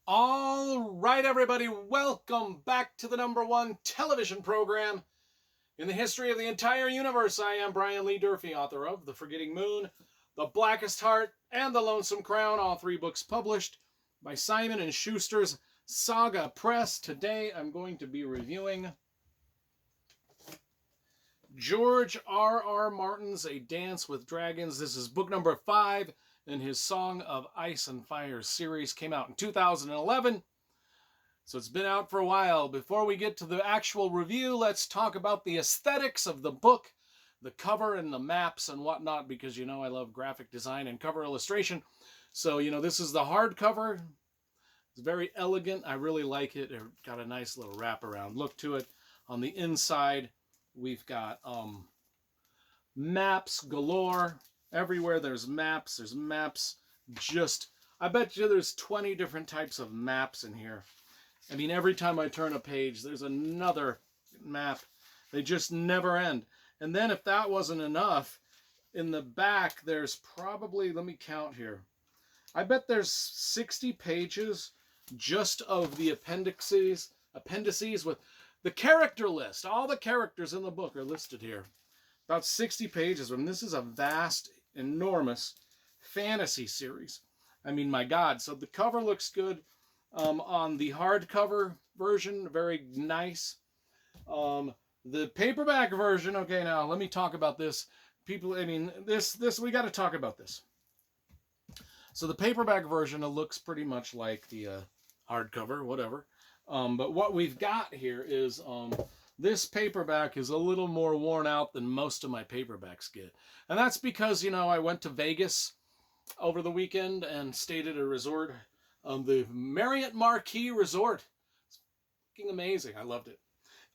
All right, everybody, welcome back to the number one television program in the history of the entire universe. I am Brian Lee Durfee, author of The Forgetting Moon, The Blackest Heart, and The Lonesome Crown, all three books published by Simon & Schuster's Saga Press. Today, I'm going to be reviewing George R.R. Martin's A Dance with Dragons. This is book number 5 in his Song of Ice and Fire series. Came out in 2011. So it's been out for a while. Before we get to the actual review, let's talk about the aesthetics of the book, the cover and the maps and whatnot, because you know I love graphic design and cover illustration. So, you know, this is the hardcover. It's very elegant. I really like it. It got a nice little wraparound look to it. On the inside, we've got maps galore. Everywhere there's maps. There's maps. I bet you there's 20 different types of maps in here. I mean, every time I turn a page, there's another map. They just never end. And then if that wasn't enough, in the back, there's probably, let me count here. I bet there's 60 pages just of the appendices with the character list. All the characters in the book are listed here. About 60 pages. And this is a vast, enormous fantasy series. I mean, my God. So the cover looks good. On the hardcover version, very nice. The paperback version, okay, now let me talk about this. People, I mean, this we got to talk about this. So the paperback version, it looks pretty much like the hardcover, whatever. But what we've got here is this paperback is a little more worn out than most of my paperbacks get. And that's because, you know, I went to Vegas over the weekend and stayed at a resort. The Marriott Marquis Resort. It's fucking amazing. I loved it.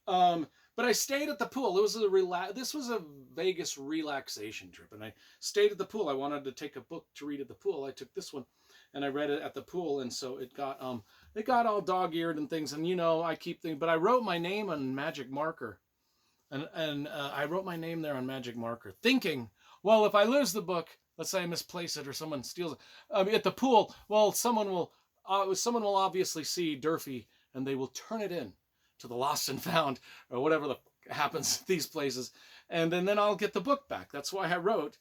But I stayed at the pool. This was a Vegas relaxation trip, and I stayed at the pool. I wanted to take a book to read at the pool. I took this one, and I read it at the pool, and so it got all dog-eared and things. And you know, I keep thinking, but I wrote my name on magic marker, and I wrote my name there on magic marker, thinking, well, if I lose the book, let's say I misplace it or someone steals it at the pool, well, someone will obviously see Durfee and they will turn it in to the lost and found or whatever happens at these places, and then I'll get the book back. That's why I wrote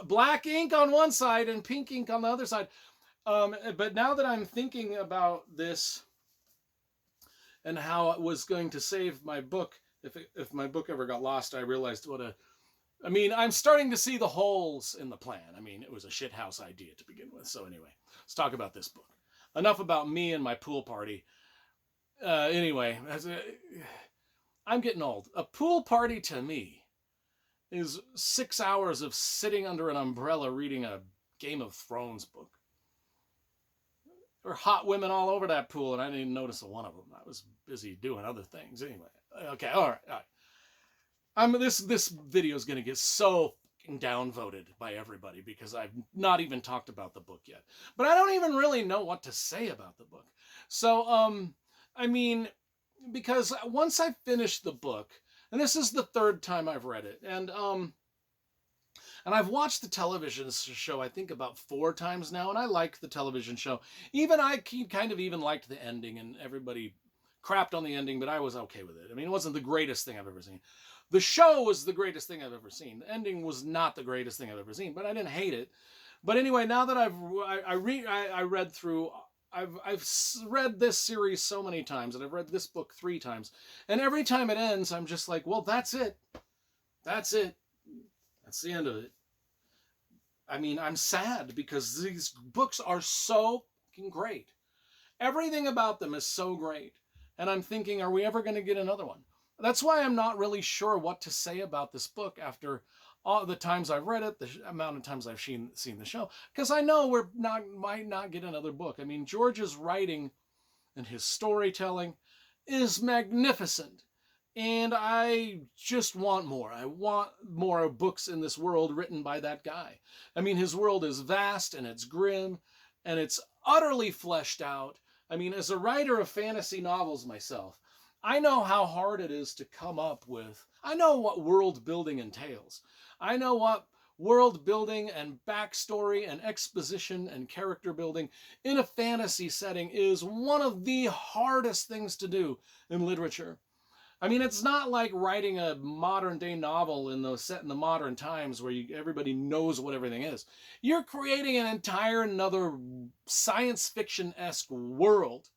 black ink on one side and pink ink on the other side. But now that I'm thinking about this and how it was going to save my book, if my book ever got lost, I realized I'm starting to see the holes in the plan. I mean, it was a shithouse idea to begin with. So anyway, let's talk about this book. Enough about me and my pool party. Anyway, I'm getting old. A pool party to me is 6 hours of sitting under an umbrella reading a Game of Thrones book. There were hot women all over that pool, and I didn't even notice one of them. I was busy doing other things. Anyway, okay, all right. This video is going to get so downvoted by everybody because I've not even talked about the book yet. But I don't even really know what to say about the book. So, I mean, because once I finished the book, and this is the third time I've read it, and I've watched the television show, I think, about 4 times now, and I like the television show. Even I kind of even liked the ending, and everybody crapped on the ending, but I was okay with it. I mean, it wasn't the greatest thing I've ever seen. The show was the greatest thing I've ever seen. The ending was not the greatest thing I've ever seen, but I didn't hate it. But anyway, now that I read through, I've read this series so many times, and I've read this book 3 times, and every time it ends, I'm just like, well, that's it. That's it. That's the end of it. I mean, I'm sad because these books are so fucking great. Everything about them is so great. And I'm thinking, are we ever going to get another one? That's why I'm not really sure what to say about this book after all the times I've read it, the amount of times I've seen the show. Because I know might not get another book. I mean, George's writing and his storytelling is magnificent. And I just want more. I want more books in this world written by that guy. I mean, his world is vast and it's grim and it's utterly fleshed out. I mean, as a writer of fantasy novels myself, I know how hard it is to come up with. I know what world building entails. I know world building and backstory and exposition and character building in a fantasy setting is one of the hardest things to do in literature. I mean, it's not like writing a modern day novel set in the modern times where everybody knows what everything is. You're creating an entire another science fiction-esque world.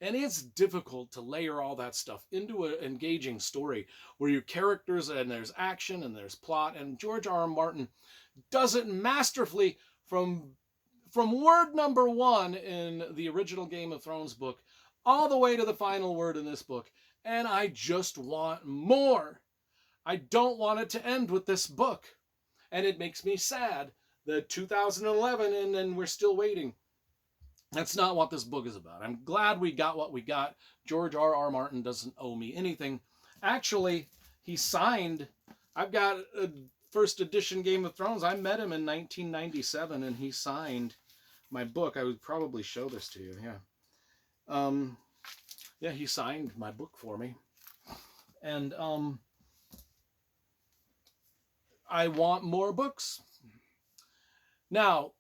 And it's difficult to layer all that stuff into an engaging story where your characters and there's action and there's plot. And George R. R. Martin does it masterfully from word number one in the original Game of Thrones book all the way to the final word in this book. And I just want more. I don't want it to end with this book. And it makes me sad that 2011 and then we're still waiting. That's not what this book is about. I'm glad we got what we got. George R. R. Martin doesn't owe me anything. Actually, he signed. I've got a first edition Game of Thrones. I met him in 1997 and he signed my book. I would probably show this to you. Yeah. Yeah, he signed my book for me. And I want more books. Now,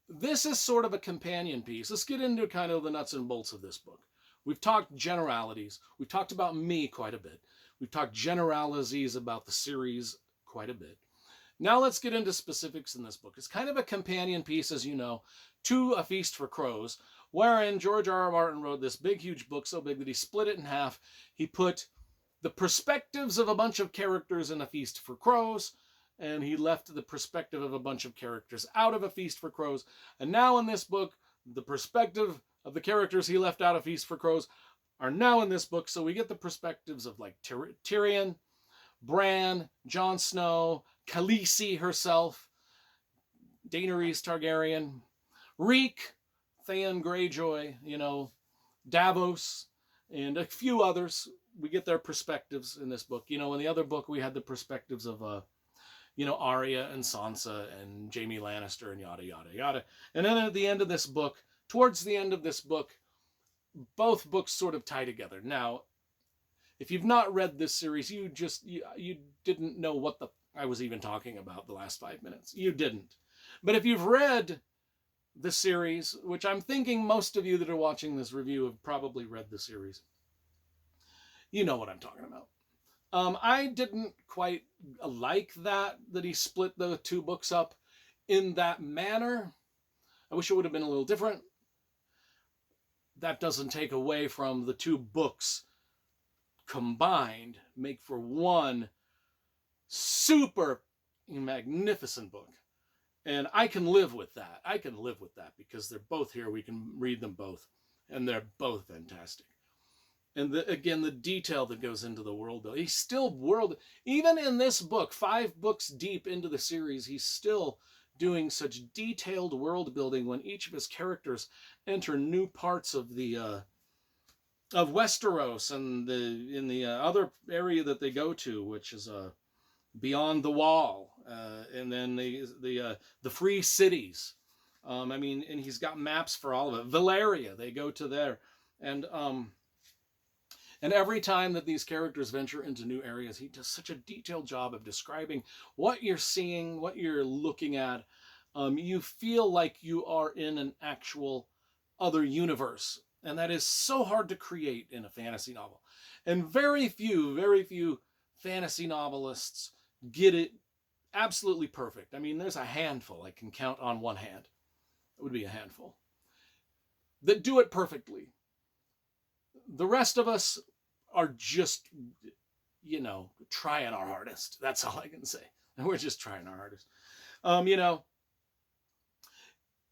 this is sort of a companion piece. Let's get into kind of the nuts and bolts of this book. We've talked generalities. We've talked about me quite a bit. We've talked generalities about the series quite a bit. Now let's get into specifics in this book. It's kind of a companion piece, as you know, to A Feast for Crows, wherein George R. R. Martin wrote this big, huge book, so big that he split it in half. He put the perspectives of a bunch of characters in A Feast for Crows, and he left the perspective of a bunch of characters out of A Feast for Crows. And now in this book, the perspective of the characters he left out of Feast for Crows are now in this book. So we get the perspectives of like Tyrion, Bran, Jon Snow, Khaleesi herself, Daenerys Targaryen, Reek, Theon Greyjoy, Davos, and a few others. We get their perspectives in this book. In the other book, we had the perspectives of Arya and Sansa and Jaime Lannister and yada, yada, yada. And then at the end of this book, towards the end of this book, both books sort of tie together. Now, if you've not read this series, you didn't know what I was even talking about the last 5 minutes. You didn't. But if you've read the series, which I'm thinking most of you that are watching this review have probably read the series, you know what I'm talking about. I didn't quite like that he split the two books up in that manner. I wish it would have been a little different. That doesn't take away from the two books combined make for one super magnificent book. And I can live with that. I can live with that because they're both here. We can read them both. And they're both fantastic. And again, the detail that goes into the world building. He's still even in this book, 5 books deep into the series, he's still doing such detailed world building when each of his characters enter new parts of of Westeros and in the other area that they go to, which is beyond the wall, and then the free cities. And he's got maps for all of it. Valeria, they go to there, and every time that these characters venture into new areas, he does such a detailed job of describing what you're seeing, what you're looking at. You feel like you are in an actual other universe. And that is so hard to create in a fantasy novel. And very few fantasy novelists get it absolutely perfect. There's a handful. I can count on one hand. It would be a handful. That do it perfectly. The rest of us are just, trying our hardest. That's all I can say. And we're just trying our hardest.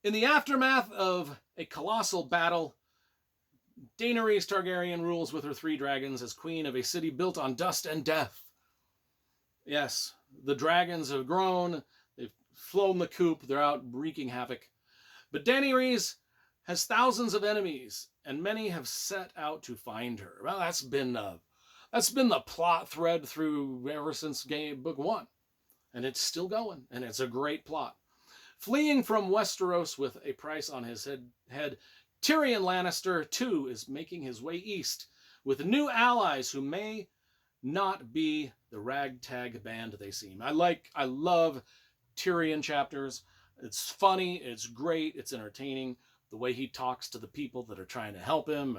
In the aftermath of a colossal battle, Daenerys Targaryen rules with her 3 dragons as queen of a city built on dust and death. Yes, the dragons have grown. They've flown the coop. They're out wreaking havoc. But Daenerys has thousands of enemies, and many have set out to find her. Well, that's been the plot thread through ever since book 1, and it's still going, and it's a great plot. Fleeing from Westeros with a price on his head, Tyrion Lannister too is making his way east with new allies who may not be the ragtag band they seem. I love Tyrion chapters. It's funny, it's great, it's entertaining. The way he talks to the people that are trying to help him.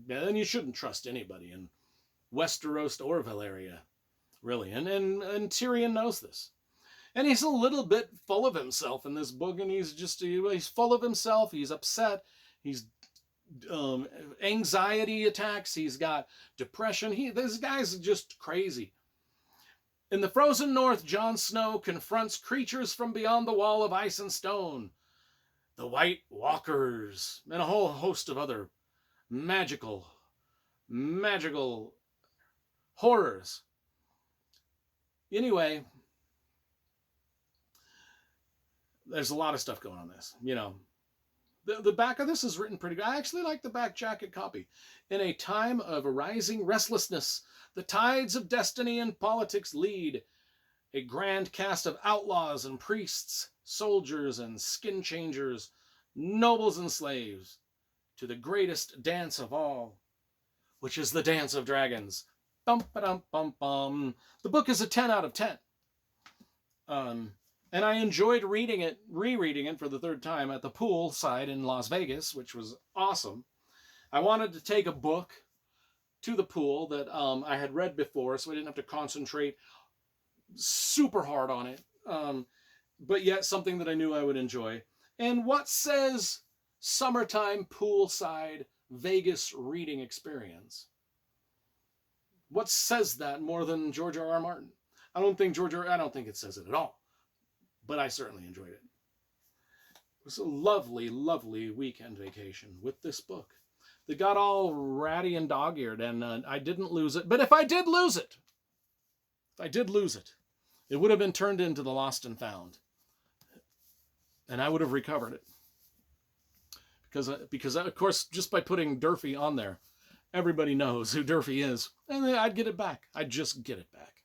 And you shouldn't trust anybody in Westeros or Valyria, really. And Tyrion knows this. And he's a little bit full of himself in this book, and he's full of himself. He's upset. He's anxiety attacks. He's got depression. This guy's just crazy. In the frozen north, Jon Snow confronts creatures from beyond the wall of ice and stone, the White Walkers, and a whole host of other magical horrors. Anyway, there's a lot of stuff going on in this. The back of this is written pretty good. I actually like the back jacket copy. In a time of arising restlessness, the tides of destiny and politics lead. A grand cast of outlaws and priests, soldiers and skin changers, nobles and slaves, to the greatest dance of all, which is the Dance of Dragons. Bum-ba-dum-bum-bum. The book is a 10 out of 10. And I enjoyed rereading it for the third time at the pool side in Las Vegas, which was awesome. I wanted to take a book to the pool that I had read before, so I didn't have to concentrate super hard on it, but yet something that I knew I would enjoy. And what says summertime poolside Vegas reading experience? What says that more than George R. R. Martin? I don't think it says it at all. But I certainly enjoyed it. It was a lovely, lovely weekend vacation with this book. They got all ratty and dog-eared, and I didn't lose it. But if I did lose it, it would have been turned into the Lost and Found. And I would have recovered it. Because of course, just by putting Durfee on there, everybody knows who Durfee is. And then I'd get it back. I'd just get it back.